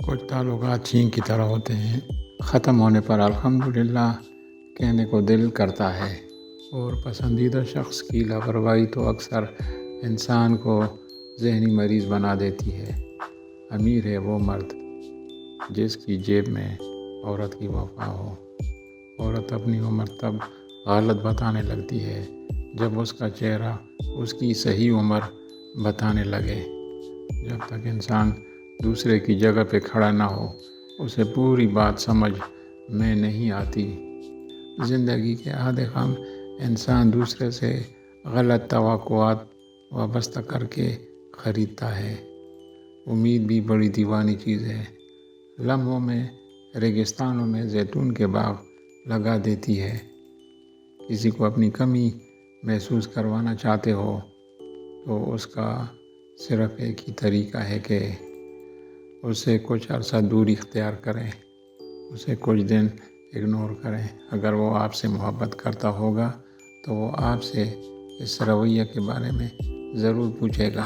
کچھ تعلقات چھین کی طرح ہوتے ہیں، ختم ہونے پر الحمدللہ کہنے کو دل کرتا ہے، اور پسندیدہ شخص کی لاپرواہی تو اکثر انسان کو ذہنی مریض بنا دیتی ہے۔ امیر ہے وہ مرد جس کی جیب میں عورت کی وفا ہو۔ عورت اپنی عمر تب غلط بتانے لگتی ہے جب اس کا چہرہ اس کی صحیح عمر بتانے لگے۔ جب تک انسان دوسرے کی جگہ پہ کھڑا نہ ہو، اسے پوری بات سمجھ میں نہیں آتی۔ زندگی کے آدھے غم انسان دوسرے سے غلط توقعات وابستہ کر کے خریدتا ہے۔ امید بھی بڑی دیوانی چیز ہے، لمحوں میں ریگستانوں میں زیتون کے باغ لگا دیتی ہے۔ کسی کو اپنی کمی محسوس کروانا چاہتے ہو تو اس کا صرف ایک ہی طریقہ ہے کہ اسے کچھ عرصہ دوری اختیار کریں، اسے کچھ دن اگنور کریں۔ اگر وہ آپ سے محبت کرتا ہوگا تو وہ آپ سے اس رویے کے بارے میں ضرور پوچھے گا۔